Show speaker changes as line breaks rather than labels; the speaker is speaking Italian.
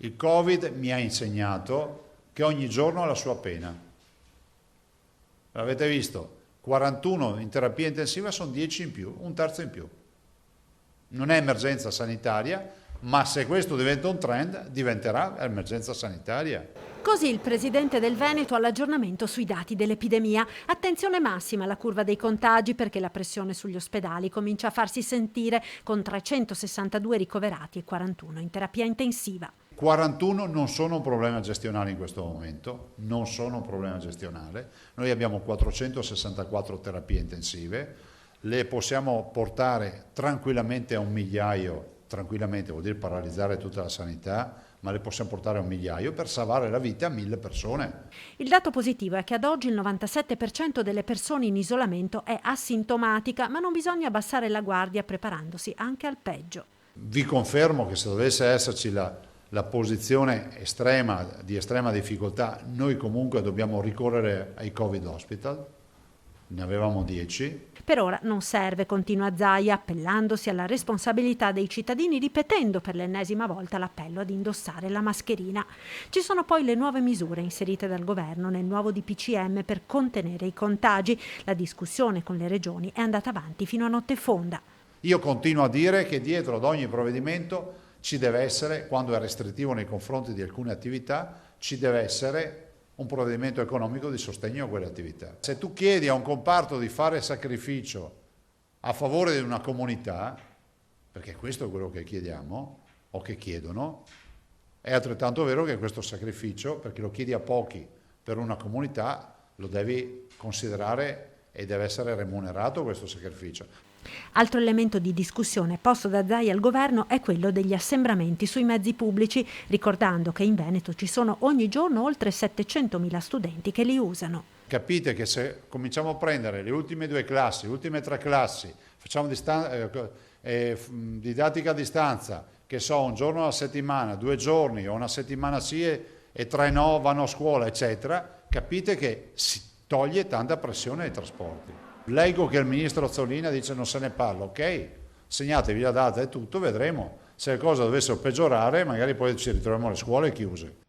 Il Covid mi ha insegnato che ogni giorno ha la sua pena. L'avete visto? 41 in terapia intensiva sono 10 in più, un terzo in più. Non è emergenza sanitaria, ma se questo diventa un trend, diventerà emergenza sanitaria.
Così il presidente del Veneto all'aggiornamento sui dati dell'epidemia. Attenzione massima alla curva dei contagi perché la pressione sugli ospedali comincia a farsi sentire con 362 ricoverati e 41 in terapia intensiva.
41 non sono un problema gestionale in questo momento, non sono un problema gestionale. Noi abbiamo 464 terapie intensive, le possiamo portare tranquillamente a 1.000.000, tranquillamente vuol dire paralizzare tutta la sanità, ma le possiamo portare a 1.000.000 per salvare la vita a 1.000 persone.
Il dato positivo è che ad oggi il 97% delle persone in isolamento è asintomatica, ma non bisogna abbassare la guardia preparandosi anche al peggio.
Vi confermo che se dovesse esserci la posizione di estrema difficoltà, noi comunque dobbiamo ricorrere ai Covid Hospital, ne avevamo 10.
Per ora non serve, continua Zaia, appellandosi alla responsabilità dei cittadini, ripetendo per l'ennesima volta l'appello ad indossare la mascherina. Ci sono poi le nuove misure inserite dal governo nel nuovo DPCM per contenere i contagi. La discussione con le regioni è andata avanti fino a notte fonda.
Io continuo a dire che dietro ad ogni provvedimento ci deve essere, quando è restrittivo nei confronti di alcune attività, ci deve essere un provvedimento economico di sostegno a quelle attività. Se tu chiedi a un comparto di fare sacrificio a favore di una comunità, perché questo è quello che chiediamo o che chiedono, è altrettanto vero che questo sacrificio, perché lo chiedi a pochi per una comunità, lo devi considerare e deve essere remunerato questo sacrificio.
Altro elemento di discussione posto da Zaia al governo è quello degli assembramenti sui mezzi pubblici, ricordando che in Veneto ci sono ogni giorno oltre 700.000 studenti che li usano.
Capite che se cominciamo a prendere le ultime 2 classi, le ultime 3 classi, facciamo didattica a distanza, che so, un giorno alla settimana, 2 giorni o una settimana sì e 3 no, vanno a scuola, eccetera, capite che si toglie tanta pressione ai trasporti. Leggo che il ministro Azzolina dice non se ne parla, ok, segnatevi la data e tutto, vedremo. Se le cose dovessero peggiorare magari poi ci ritroviamo le scuole chiuse.